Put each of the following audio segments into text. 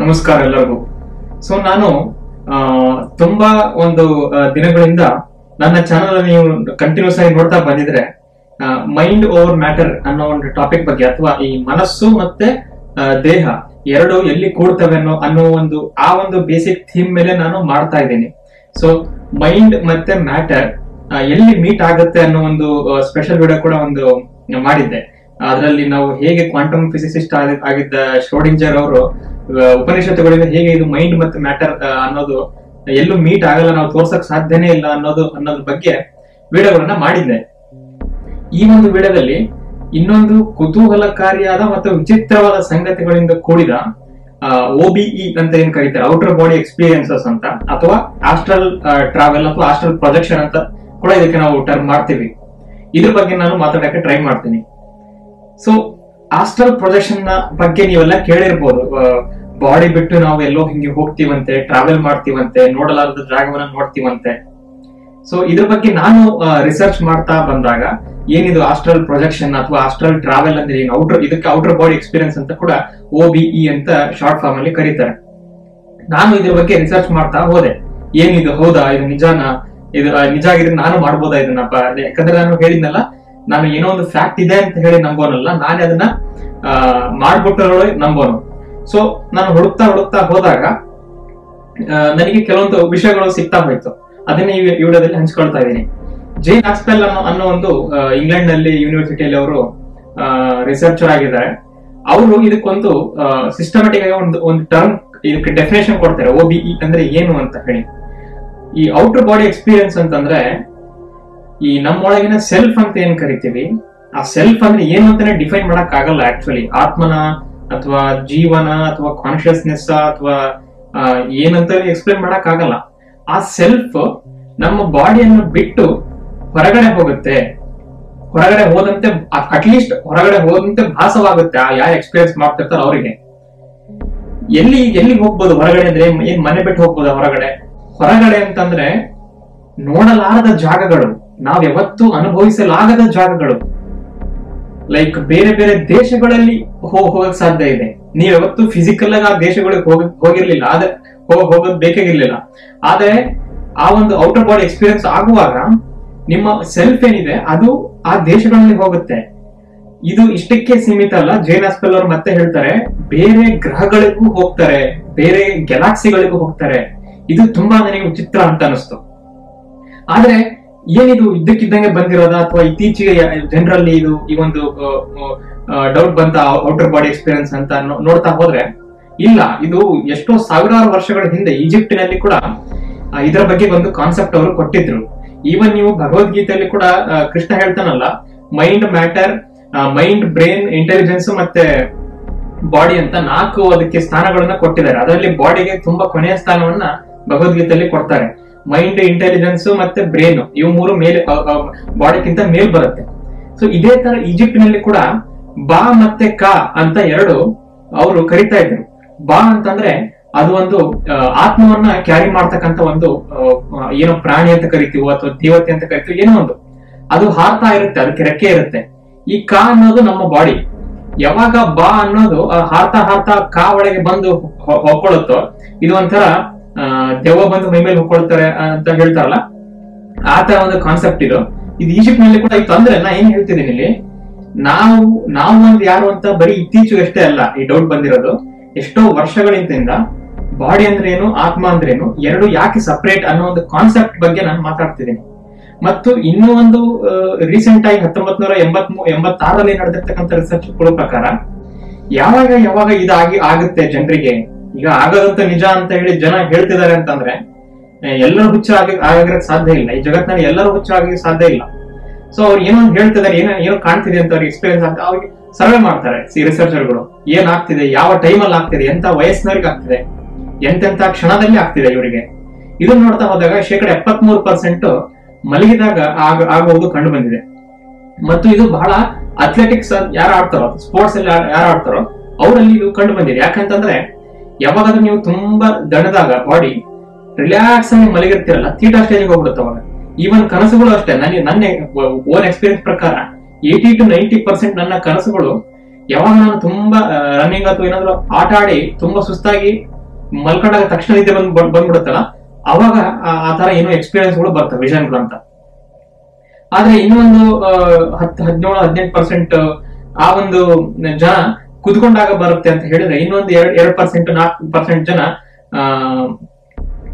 ನಮಸ್ಕಾರ ಎಲ್ಲರಿಗೂ. ಸೊ ನಾನು ತುಂಬಾ ಒಂದು ದಿನಗಳಿಂದ ನನ್ನ ಚಾನಲ್ ನೀವು ಕಂಟಿನ್ಯೂಸ್ ಆಗಿ ನೋಡ್ತಾ ಬಂದಿದ್ರೆ ಮೈಂಡ್ ಓವರ್ ಮ್ಯಾಟರ್ ಅನ್ನೋ ಒಂದು ಟಾಪಿಕ್ ಬಗ್ಗೆ, ಅಥವಾ ಈ ಮನಸ್ಸು ಮತ್ತೆ ದೇಹ ಎರಡು ಎಲ್ಲಿ ಕೂಡ್ತವೆ ಅನ್ನೋ ಒಂದು ಬೇಸಿಕ್ ಥೀಮ್ ಮೇಲೆ ನಾನು ಮಾಡ್ತಾ ಇದ್ದೀನಿ. ಸೊ ಮೈಂಡ್ ಮತ್ತೆ ಮ್ಯಾಟರ್ ಎಲ್ಲಿ ಮೀಟ್ ಆಗುತ್ತೆ ಅನ್ನೋ ಒಂದು ಸ್ಪೆಷಲ್ ವಿಡಿಯೋ ಕೂಡ ಒಂದು ಮಾಡಿದ್ದೆ. ಅದರಲ್ಲಿ ನಾವು ಹೇಗೆ ಕ್ವಾಂಟಮ್ ಫಿಸಿಸಿಸ್ಟ್ ಆಗಿದ್ದ ಶ್ರೋಡಿಂಜರ್ ಅವರು ಉಪನಿಷತ್ತುಗಳಿಂದ ಹೇಗೆ ಇದು ಮೈಂಡ್ ಮತ್ತೆ ಮ್ಯಾಟರ್ ಅನ್ನೋದು ಎಲ್ಲೂ ಮೀಟ್ ಆಗಲ್ಲ, ನಾವು ತೋರ್ಸಕ್ ಸಾಧ್ಯನೇ ಇಲ್ಲ ಅನ್ನೋದ್ರ ಬಗ್ಗೆ ವಿಡಿಯೋಗಳನ್ನ ಮಾಡಿದ್ದೆ. ಈ ಒಂದು ವಿಡಿಯೋದಲ್ಲಿ ಇನ್ನೊಂದು ಕುತೂಹಲಕಾರಿಯಾದ ಮತ್ತು ವಿಚಿತ್ರವಾದ ಸಂಗತಿಗಳಿಂದ ಕೂಡಿದ OBE ಅಂತ ಏನ್ ಕರೀತಾರೆ, ಔಟರ್ ಬಾಡಿ ಎಕ್ಸ್ಪೀರಿಯನ್ಸಸ್ ಅಂತ, ಅಥವಾ ಆಸ್ಟ್ರಲ್ ಟ್ರಾವೆಲ್ ಅಥವಾ ಆಸ್ಟ್ರಲ್ ಪ್ರೊಜೆಕ್ಷನ್ ಅಂತ ಕೂಡ ಇದಕ್ಕೆ ನಾವು ಟರ್ಮ್ ಮಾಡ್ತೀವಿ. ಇದ್ರ ಬಗ್ಗೆ ನಾನು ಮಾತಾಡಕ್ಕೆ ಟ್ರೈ ಮಾಡ್ತೀನಿ. ಸೊ ಆಸ್ಟ್ರಲ್ ಪ್ರೊಜೆಕ್ಷನ್ ನ ಬಗ್ಗೆ ನೀವೆಲ್ಲ ಕೇಳಿರ್ಬೋದು. ಬಾಡಿ ಬಿಟ್ಟು ನಾವು ಎಲ್ಲೋ ಹಿಂಗೆ ಹೋಗ್ತೀವಂತೆ, ಟ್ರಾವೆಲ್ ಮಾಡ್ತೀವಂತೆ, ನೋಡಲಾರದ ಜಾಗವನ್ನ ನೋಡ್ತೀವಂತೆ. ಸೊ ಇದ್ರ ಬಗ್ಗೆ ನಾನು ರಿಸರ್ಚ್ ಮಾಡ್ತಾ ಬಂದಾಗ ಏನಿದು ಆಸ್ಟ್ರಲ್ ಪ್ರೊಜೆಕ್ಷನ್ ಅಥವಾ ಆಸ್ಟ್ರಲ್ ಟ್ರಾವೆಲ್ ಅಂದ್ರೆ ಏನು, ಇದಕ್ಕೆ ಔಟರ್ ಬಾಡಿ ಎಕ್ಸ್ಪೀರಿಯನ್ಸ್ ಅಂತ ಕೂಡ OBE ಅಂತ ಶಾರ್ಟ್ ಫಾರ್ಮ್ ಅಲ್ಲಿ ಕರೀತಾರೆ. ನಾನು ಇದ್ರ ಬಗ್ಗೆ ರಿಸರ್ಚ್ ಮಾಡ್ತಾ ಹೋದೆ. ಏನಿದು, ಹೌದಾ, ಇದು ನಿಜಾನ, ಇದು ನಿಜ ಆಗಿದ್ರೆ ನಾನು ಮಾಡ್ಬೋದಾ ಇದನ್ನಪ್ಪ? ಯಾಕಂದ್ರೆ ನಾನು ಹೇಳಿದ್ನಲ್ಲ, ನಾನು ಏನೋ ಒಂದು ಫ್ಯಾಕ್ಟ್ ಇದೆ ಅಂತ ಹೇಳಿ ನಂಬೋನಲ್ಲ, ನಾನೇ ಅದನ್ನ ಮಾಡ್ಬಿಟ್ಟು ನಂಬೋನು. ಸೊ ನಾನು ಹುಡುಕ್ತಾ ಹೋದಾಗ ನನಗೆ ಕೆಲವೊಂದು ವಿಷಯಗಳು ಸಿಗ್ತಾ ಹೋಯ್ತು. ಅದನ್ನೇ ಈ ವಿಡಿಯೋದಲ್ಲಿ ಹಂಚ್ಕೊಳ್ತಾ ಇದ್ದೀನಿ. ಜೇನ್ ಆಕ್ಸ್ಪೆಲ್ ಅನ್ನೋ ಒಂದು ಇಂಗ್ಲೆಂಡ್ ನಲ್ಲಿ ಯೂನಿವರ್ಸಿಟಿಯಲ್ಲಿ ಅವರು ರಿಸರ್ಚರ್ ಆಗಿದ್ದಾರೆ. ಅವರು ಇದಕ್ಕೊಂದು ಸಿಸ್ಟಮ್ಯಾಟಿಕ್ ಆಗಿ ಒಂದು ಟರ್ಮ್, ಇದಕ್ಕೆ ಡೆಫಿನೇಷನ್ ಕೊಡ್ತಾರೆ. OBE ಅಂದ್ರೆ ಏನು ಅಂತ ಹೇಳಿ. ಈ ಔಟರ್ ಬಾಡಿ ಎಕ್ಸ್ಪೀರಿಯನ್ಸ್ ಅಂತಂದ್ರೆ ಈ ನಮ್ಮೊಳಗಿನ ಸೆಲ್ಫ್ ಅಂತ ಏನ್ ಕರಿತೀವಿ, ಆ ಸೆಲ್ಫ್ ಅಂದ್ರೆ ಏನು ಅಂತಾನೆ ಡಿಫೈನ್ ಮಾಡಕ್ ಆಗಲ್ಲ. ಆಕ್ಚುಲಿ ಆತ್ಮನ ಅಥವಾ ಜೀವನ ಅಥವಾ ಕಾನ್ಶಿಯಸ್ನೆಸ್ ಅಥವಾ ಏನಂತ ಎಕ್ಸ್ಪ್ಲೇನ್ ಮಾಡಕ್ ಆಗಲ್ಲ. ಆ ಸೆಲ್ಫ್ ನಮ್ಮ ಬಾಡಿಯನ್ನು ಬಿಟ್ಟು ಹೊರಗಡೆ ಹೋಗುತ್ತೆ. ಹೊರಗಡೆ ಹೋದಂತೆ, ಅಟ್ಲೀಸ್ಟ್ ಹೊರಗಡೆ ಹೋದಂತೆ ಭಾಸವಾಗುತ್ತೆ ಆ ಯಾರು ಎಕ್ಸ್ಪೀರಿಯನ್ಸ್ ಮಾಡ್ತಿರ್ತಾರ ಅವರಿಗೆ. ಎಲ್ಲಿ ಹೋಗ್ಬೋದು ಹೊರಗಡೆ ಅಂದ್ರೆ, ಏನ್ ಮನೆ ಬಿಟ್ಟು ಹೋಗ್ಬೋದ ಹೊರಗಡೆ? ಹೊರಗಡೆ ಅಂತಂದ್ರೆ ನೋಡಲಾರದ ಜಾಗಗಳು, ನಾವ್ ಯಾವತ್ತೂ ಅನುಭವಿಸಲಾಗದ ಜಾಗಗಳು. ಲೈಕ್ ಬೇರೆ ಬೇರೆ ದೇಶಗಳಲ್ಲಿ ಹೋಗಕ್ ಸಾಧ್ಯ ಇದೆ. ನೀವ್ ಯಾವತ್ತು ಫಿಸಿಕಲ್ ಆಗಿ ಆ ದೇಶಗಳಿಗೆ ಹೋಗಿರ್ಲಿಲ್ಲ, ಆದ್ರೆ ಹೋಗೋದ್ ಬೇಕಾಗಿರ್ಲಿಲ್ಲ. ಆದ್ರೆ ಆ ಒಂದು ಔಟರ್ ಬಾಡಿ ಎಕ್ಸ್ಪೀರಿಯನ್ಸ್ ಆಗುವಾಗ ನಿಮ್ಮ ಸೆಲ್ಫ್ ಏನಿದೆ ಅದು ಆ ದೇಶಗಳಲ್ಲಿ ಹೋಗುತ್ತೆ. ಇದು ಇಷ್ಟಕ್ಕೆ ಸೀಮಿತ ಅಲ್ಲ. ಜೇನ್ ಆಕ್ಸ್ಪೆಲ್ ಅವರು ಮತ್ತೆ ಹೇಳ್ತಾರೆ, ಬೇರೆ ಗ್ರಹಗಳಿಗೂ ಹೋಗ್ತಾರೆ, ಬೇರೆ ಗ್ಯಾಲಾಕ್ಸಿಗಳಿಗೂ ಹೋಗ್ತಾರೆ. ಇದು ತುಂಬಾ ನನಗೆ ವಿಚಿತ್ರ ಅಂತ ಅನಿಸ್ತು. ಆದ್ರೆ ಏನಿದು ಇದ್ದಕ್ಕಿದ್ದಂಗೆ ಬಂದಿರೋದ, ಅಥವಾ ಇತ್ತೀಚೆಗೆ ಜನರಲ್ಲಿ ಈ ಒಂದು ಡೌಟ್ ಬಂತ ಔಟರ್ ಬಾಡಿ ಎಕ್ಸ್ಪೀರಿಯನ್ಸ್ ಅಂತ ನೋಡ್ತಾ ಹೋದ್ರೆ, ಇಲ್ಲ, ಇದು ಎಷ್ಟೋ ಸಾವಿರಾರು ವರ್ಷಗಳ ಹಿಂದೆ ಈಜಿಪ್ಟಿನಲ್ಲಿ ಕೂಡ ಇದರ ಬಗ್ಗೆ ಒಂದು ಕಾನ್ಸೆಪ್ಟ್ ಅವರು ಕೊಟ್ಟಿದ್ರು. ಈವನ್ ನೀವು ಭಗವದ್ಗೀತೆಯಲ್ಲಿ ಕೂಡ ಕೃಷ್ಣ ಹೇಳ್ತಾನಲ್ಲ, mind matter, mind, brain, intelligence ಮತ್ತೆ ಬಾಡಿ ಅಂತ 4 ಅದಕ್ಕೆ ಸ್ಥಾನಗಳನ್ನ ಕೊಟ್ಟಿದ್ದಾರೆ. ಅದರಲ್ಲಿ ಬಾಡಿಗೆ ತುಂಬಾ ಕೊನೆಯ ಸ್ಥಾನವನ್ನ ಭಗವದ್ಗೀತೆಯಲ್ಲಿ ಕೊಡ್ತಾರೆ. ಮೈಂಡ್, ಇಂಟೆಲಿಜೆನ್ಸ್ ಮತ್ತೆ ಬ್ರೈನ್, ಇವು 3 ಮೇಲೆ ಬಾಡಿಗಿಂತ ಮೇಲ್ ಬರುತ್ತೆ. ಸೊ ಇದೇ ತರ ಈಜಿಪ್ಟಿನಲ್ಲಿ ಕೂಡ ಬಾ ಮತ್ತೆ ಕಾ ಅಂತ 2 ಅವರು ಕರಿತಾ ಇದ್ರು. ಬಾ ಅಂತಂದ್ರೆ ಅದು ಒಂದು ಆತ್ಮವನ್ನ ಕ್ಯಾರಿ ಮಾಡ್ತಕ್ಕಂತ ಒಂದು ಏನೋ ಪ್ರಾಣಿ ಅಂತ ಕರಿತೀವೋ ಅಥವಾ ದೇವತೆ ಅಂತ ಕರಿತೀವಿ, ಏನೋ ಒಂದು ಅದು ಹಾರ್ತಾ ಇರುತ್ತೆ, ಅದಕ್ಕೆ ರೆಕ್ಕೆ ಇರುತ್ತೆ. ಈ ಕಾ ಅನ್ನೋದು ನಮ್ಮ ಬಾಡಿ. ಯಾವಾಗ ಬಾ ಅನ್ನೋದು ಹಾರ್ತಾ ಕಾ ಒಳಗೆ ಬಂದು ಹೊಕ್ಕೊಳ್ಳುತ್ತೋ, ಇದು ಒಂಥರ ದೆವ್ವ ಬಂದು ಮೈ ಮೇಲೆ ಹೊಕ್ಕೊಳ್ತಾರೆ ಅಂತ ಹೇಳ್ತಾರಲ್ಲ, ಆ ತರ ಒಂದು ಕಾನ್ಸೆಪ್ಟ್ ಇದು ಈಜಿಪ್ಟ್ ನಲ್ಲಿ ಕೂಡ ಇತ್ತು. ಅಂದ್ರೆ ನಾ ಏನ್ ಹೇಳ್ತಿದ್ದೀನಿ ಇಲ್ಲಿ, ನಾವು ಒಂದು ಯಾರು ಅಂತ ಬರೀ ಇತ್ತೀಚೆಗೆ ಅಷ್ಟೇ ಅಲ್ಲ ಈ ಡೌಟ್ ಬಂದಿರೋದು. ಎಷ್ಟೋ ವರ್ಷಗಳಿಂದ ಬಾಡಿ ಅಂದ್ರೆ ಏನು, ಆತ್ಮ ಅಂದ್ರೆ ಏನು, 2 ಯಾಕೆ ಸಪರೇಟ್ ಅನ್ನೋ ಒಂದು ಕಾನ್ಸೆಪ್ಟ್ ಬಗ್ಗೆ ನಾನು ಮಾತಾಡ್ತಿದ್ದೀನಿ. ಮತ್ತು ಇನ್ನೂ ಒಂದು ರೀಸೆಂಟ್ ಆಗಿ 1986 ನಡೆದಿರ್ತಕ್ಕಂಥ ರಿಸರ್ಚ್ ಪ್ರಕಾರ ಯಾವಾಗ ಆಗುತ್ತೆ ಜನರಿಗೆ, ಈಗ ಆಗೋದಂತ ನಿಜ ಅಂತ ಹೇಳಿ ಜನ ಹೇಳ್ತಿದ್ದಾರೆ ಅಂತಂದ್ರೆ ಎಲ್ಲರೂ ಹುಚ್ಚ ಆಗಕ್ಕೆ ಸಾಧ್ಯ ಇಲ್ಲ. ಈ ಜಗತ್ತಿನಲ್ಲಿ ಎಲ್ಲರೂ ಹುಚ್ಚ ಆಗಕ್ಕೆ ಸಾಧ್ಯ ಇಲ್ಲ. ಸೊ ಅವ್ರು ಏನೋ ಹೇಳ್ತಿದ್ದಾರೆ, ಏನೋ ಕಾಣ್ತಿದೆ ಅಂತ ಅವ್ರಿಗೆ ಎಕ್ಸ್ಪೀರಿಯನ್ಸ್ ಆಗ್ತದೆ. ಅವ್ರಿಗೆ ಸರ್ವೆ ಮಾಡ್ತಾರೆ ರಿಸರ್ಚರ್ಗಳು, ಏನ್ ಆಗ್ತಿದೆ, ಯಾವ ಟೈಮಲ್ಲಿ ಆಗ್ತಿದೆ, ಎಂತ ವಯಸ್ಸಿನವ್ರಿಗೆ ಆಗ್ತಿದೆ, ಎಂತೆಂತ ಕ್ಷಣದಲ್ಲಿ ಆಗ್ತಿದೆ ಇವರಿಗೆ. ಇದನ್ನ ನೋಡ್ತಾ ಹೋದಾಗ 73% ಮಲಗಿದಾಗ ಆಗುವುದು ಕಂಡು ಬಂದಿದೆ. ಮತ್ತು ಇದು ಬಹಳ ಅಥ್ಲೆಟಿಕ್ಸ್ ಯಾರು ಆಡ್ತಾರೋ, ಸ್ಪೋರ್ಟ್ಸ್ ಅಲ್ಲಿ ಯಾರು ಆಡ್ತಾರೋ ಅವರಲ್ಲಿ ಇದು ಕಂಡು ಬಂದಿದೆ. ಯಾಕಂತಂದ್ರೆ ಯಾವಾಗಾದ್ರೂ ನೀವು ತುಂಬಾ ದಣದಾಗ ಬಾಡಿ ರಿಲ್ಯಾಕ್ಸ್ ಆಗಿ ಮಲಗಿರ್ತಿರಲ್ಲ, ಥೀಟಾ ಸ್ಟೇಜ್ಗೆ ಹೋಗ್ಬಿಡುತ್ತೆ ಅವಾಗ. ಈವನ್ ಕನಸುಗಳು ಅಷ್ಟೇ. ನನ್ನ ಓನ್ ಎಕ್ಸ್ಪೀರಿಯನ್ಸ್ ಪ್ರಕಾರ 80 to 90% ನನ್ನ ಕನಸುಗಳು ಯಾವಾಗ ನಾನು ತುಂಬಾ ರನ್ನಿಂಗ್ ಅಥವಾ ಏನಾದ್ರು ಆಟ ಆಡಿ ತುಂಬಾ ಸುಸ್ತಾಗಿ ಮಲ್ಕೊಂಡಾಗ ತಕ್ಷಣ ನಿದ್ದೆ ಬಂದ್ಬಿಡುತ್ತಲ್ಲ, ಅವಾಗ ಆ ತರ ಏನೋ ಎಕ್ಸ್ಪೀರಿಯನ್ಸ್ ಗಳು ಬರ್ತವೆ ವಿಷನ್ಗಳು ಅಂತ. ಆದ್ರೆ ಇನ್ನೊಂದು 17-18% ಆ ಒಂದು ಜನ ಕುತ್ಕೊಂಡಾಗ ಬರುತ್ತೆ ಅಂತ ಹೇಳಿದ್ರೆ, ಇನ್ನೊಂದು 2% 4% ಜನ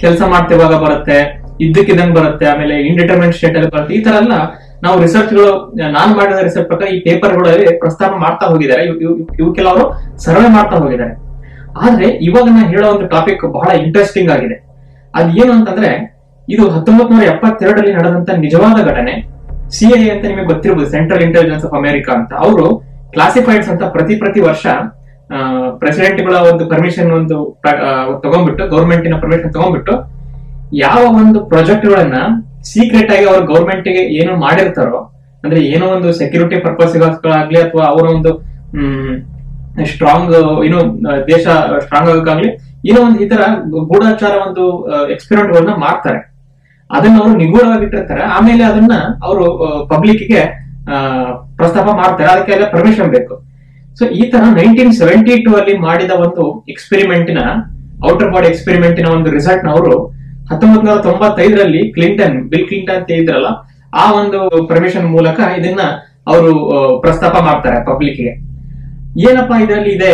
ಕೆಲಸ ಮಾಡ್ತಿರುವಾಗ ಬರುತ್ತೆ, ಇದ್ದಕ್ಕಿದ್ದಂಗೆ ಬರುತ್ತೆ, ಆಮೇಲೆ ಇಂಡಿಟರ್ಮಿನೆಂಟ್ ಸ್ಟೇಟ್ ಅಲ್ಲಿ ಬರುತ್ತೆ. ಈ ತರ ಎಲ್ಲ ನಾವು ರಿಸರ್ಚ್ಗಳು, ನಾನು ಮಾಡಿದ ರಿಸರ್ಚ್ ಪ್ರಕಾರ ಈ ಪೇಪರ್ಗಳಲ್ಲಿ ಪ್ರಸ್ತಾಪ ಮಾಡ್ತಾ ಹೋಗಿದ್ದಾರೆ, ಇವಕ್ಕೆಲ್ಲ ಅವರು ಸರ್ವೆ ಮಾಡ್ತಾ ಹೋಗಿದ್ದಾರೆ. ಆದ್ರೆ ಇವಾಗ ನಾನು ಹೇಳೋ ಒಂದು ಟಾಪಿಕ್ ಬಹಳ ಇಂಟ್ರೆಸ್ಟಿಂಗ್ ಆಗಿದೆ. ಅದ್ ಏನು ಅಂತಂದ್ರೆ, ಇದು 1972 ನಡೆದಂತ ನಿಜವಾದ ಘಟನೆ. CIA ಅಂತ ನಿಮಗೆ ಗೊತ್ತಿರಬಹುದು, ಸೆಂಟ್ರಲ್ ಇಂಟೆಲಿಜೆನ್ಸ್ ಆಫ್ ಅಮೆರಿಕಾ ಅಂತ. ಅವರು ಕ್ಲಾಸಿಫೈಡ್ಸ್ ಅಂತ ಪ್ರತಿ ವರ್ಷ ಪ್ರೆಸಿಡೆಂಟ್ಗಳ ಒಂದು ಪರ್ಮಿಷನ್ ಒಂದು ತಗೊಂಡ್ಬಿಟ್ಟು, ಗೌರ್ಮೆಂಟಿನ ಪರ್ಮಿಷನ್ ತಗೊಂಡ್ಬಿಟ್ಟು, ಯಾವ ಒಂದು ಪ್ರಾಜೆಕ್ಟ್ ಗಳನ್ನ ಸೀಕ್ರೆಟ್ ಆಗಿ ಅವ್ರ ಗೌರ್ಮೆಂಟ್ ಗೆ ಏನೋ ಮಾಡಿರ್ತಾರೋ, ಅಂದ್ರೆ ಏನೋ ಒಂದು ಸೆಕ್ಯೂರಿಟಿ ಪರ್ಪಸ್ಗಳಾಗ್ಲಿ ಅಥವಾ ಅವರ ಒಂದು ಸ್ಟ್ರಾಂಗ್ ಏನೋ ದೇಶ ಸ್ಟ್ರಾಂಗ್ ಆಗಕ್ಕಾಗ್ಲಿ, ಏನೋ ಒಂದು ಈ ತರ ಗೂಢಾಚಾರ ಒಂದು ಎಕ್ಸ್ಪೆರಿಮೆಂಟ್ ಗಳನ್ನ ಮಾಡ್ತಾರೆ. ಅದನ್ನ ಅವರು ನಿಗೂಢವಾಗಿಟ್ಟಿರ್ತಾರೆ. ಆಮೇಲೆ ಅದನ್ನ ಅವರು ಪಬ್ಲಿಕ್ ಗೆ ಪ್ರಸ್ತಾಪ ಮಾಡ್ತಾರೆ. ಅದಕ್ಕೆಲ್ಲ ಪರ್ಮಿಷನ್ ಬೇಕು. ಸೊ ಈ ತರ 1972 ಅಲ್ಲಿ ಮಾಡಿದ ಒಂದು ಎಕ್ಸ್ಪೆರಿಮೆಂಟಿನ, ಔಟರ್ ಬಾಡಿ ಎಕ್ಸ್ಪೆರಿಮೆಂಟಿನ ಒಂದು ರಿಸಲ್ಟ್ ನ ಅವರು 1995ರಲ್ಲಿ ಬಿಲ್ ಕ್ಲಿಂಟನ್ ಅಂತ ಇದ್ರಲ್ಲ, ಆ ಒಂದು ಪರ್ಮಿಷನ್ ಮೂಲಕ ಇದನ್ನ ಅವರು ಪ್ರಸ್ತಾಪ ಮಾಡ್ತಾರೆ ಪಬ್ಲಿಕ್ ಗೆ. ಏನಪ್ಪಾ ಇದರಲ್ಲಿ ಇದೆ,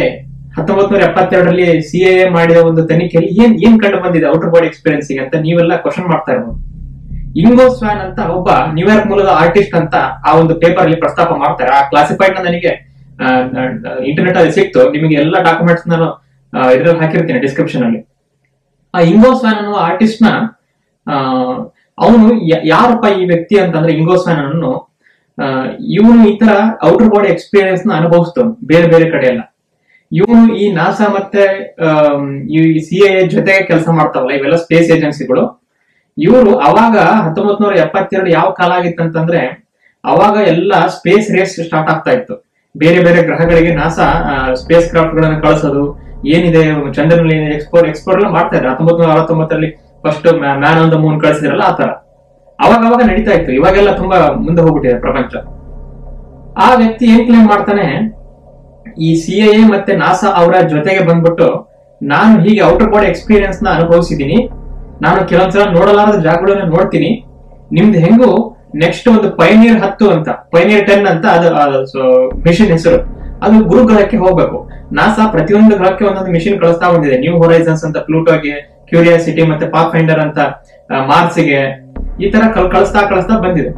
1972ರಲ್ಲಿ CIA ಮಾಡಿದ ಒಂದು ತನಿಖೆಯಲ್ಲಿ ಏನ್ ಕಂಡು ಬಂದಿದೆ ಔಟರ್ ಬಾಡಿ ಎಕ್ಸ್ಪೀರಿಯನ್ಸ್ ಅಂತ ನೀವೆಲ್ಲ ಕ್ವಶನ್ ಮಾಡ್ತಾ ಇರ್ಬೋದು. ಇಂಗೋ ಸ್ವಾನ್ ಅಂತ ಒಬ್ಬ ನ್ಯೂಯಾರ್ಕ್ ಮೂಲದ ಆರ್ಟಿಸ್ಟ್ ಅಂತ ಆ ಒಂದು ಪೇಪರ್ ಅಲ್ಲಿ ಪ್ರಸ್ತಾಪ ಮಾಡ್ತಾರೆ. ಆ ಕ್ಲಾಸಿಫೈಡ್ ನ ನನಗೆ ಇಂಟರ್ನೆಟ್ ಅಲ್ಲಿ ಸಿಕ್ತು. ನಿಮಗೆ ಎಲ್ಲ ಡಾಕ್ಯುಮೆಂಟ್ಸ್ ನಾನು ಇದ್ರಲ್ಲಿ ಹಾಕಿರ್ತೀನಿ ಡಿಸ್ಕ್ರಿಪ್ಷನ್ ಅಲ್ಲಿ. ಆ ಇಂಗೋ ಸ್ವಾನ್ ಅನ್ನುವ ಆರ್ಟಿಸ್ಟ್ ನ ಅವನು ಯಾರಪ್ಪ ಈ ವ್ಯಕ್ತಿ ಅಂತಂದ್ರೆ, ಇಂಗೋ ಸ್ವಾನ್ ಅನ್ನು ಇವನು ಈ ತರ ಔಟರ್ ಬಾಡಿ ಎಕ್ಸ್ಪೀರಿಯನ್ಸ್ ನ ಅನುಭವಿಸ್ತಾನೆ ಬೇರೆ ಬೇರೆ ಕಡೆ ಎಲ್ಲ. ಇವನು ಈ ನಾಸಾ ಮತ್ತೆ ಈ CIA ಜೊತೆಗೆ ಕೆಲಸ ಮಾಡ್ತಾವಲ್ಲ, ಇವೆಲ್ಲ ಸ್ಪೇಸ್ ಏಜೆನ್ಸಿಗಳು. ಇವರು ಅವಾಗ 1972 ಯಾವ ಕಾಲ ಆಗಿತ್ತಂತಂದ್ರೆ, ಅವಾಗ ಎಲ್ಲ ಸ್ಪೇಸ್ ರೇಸ್ ಸ್ಟಾರ್ಟ್ ಆಗ್ತಾ ಇತ್ತು. ಬೇರೆ ಬೇರೆ ಗ್ರಹಗಳಿಗೆ ನಾಸಾ ಸ್ಪೇಸ್ ಕ್ರಾಫ್ಟ್ ಗಳನ್ನ ಕಳಿಸೋದು, ಏನಿದೆ ಚಂದ್ರನಲ್ಲಿ ಎಕ್ಸ್ಪೋರ್ ಎಲ್ಲ ಮಾಡ್ತಾ ಇದ್ದಾರೆ. 1969ರಲ್ಲಿ first man on the moon ಕಳಿಸಿದ್ರಲ್ಲ, ಆ ತರ ಅವಾಗ ನಡೀತಾ ಇತ್ತು. ಇವಾಗೆಲ್ಲ ತುಂಬಾ ಮುಂದೆ ಹೋಗ್ಬಿಟ್ಟಿದೆ ಪ್ರಪಂಚ. ಆ ವ್ಯಕ್ತಿ ಏನ್ ಕ್ಲೇಮ್ ಮಾಡ್ತಾನೆ, ಈ CIA ಮತ್ತೆ ನಾಸಾ ಅವರ ಜೊತೆಗೆ ಬಂದ್ಬಿಟ್ಟು, ನಾನು ಹೀಗೆ ಔಟರ್ ಬಾಡಿ ಎಕ್ಸ್ಪೀರಿಯನ್ಸ್ ನ ಅನುಭವಿಸಿದೀನಿ, ನಾನು ಕೆಲವೊಂದ್ಸಲ ನೋಡಲಾರದ ಜಾಗಗಳನ್ನ ನೋಡ್ತೀನಿ, ನಿಮ್ದು ಹೆಂಗು ನೆಕ್ಸ್ಟ್ ಒಂದು ಪೈನಿಯರ್ 10 ಅಂತ, ಪೈನಿಯರ್ 10 ಅಂತ ಅದು ಮಿಷನ್ ಹೆಸರು, ಅದು ಗುರುಗ್ರಹಕ್ಕೆ ಹೋಗ್ಬೇಕು. ನಾಸಾ ಪ್ರತಿಯೊಂದು ಗ್ರಹಕ್ಕೆ ಒಂದೊಂದು ಮಿಷನ್ ಕಳಿಸ್ತಾ ಬಂದಿದೆ. ನ್ಯೂ ಹೊರೈಸನ್ಸ್ ಅಂತ ಪ್ಲೂಟೋಗೆ, ಕ್ಯೂರಿಯಾಸಿಟಿ ಮತ್ತೆ ಪಾತ್ ಫೈಂಡರ್ ಅಂತ ಮಾರ್ಸ್ಗೆ, ಈ ತರ ಕಳಿಸ್ತಾ ಬಂದಿದೆ.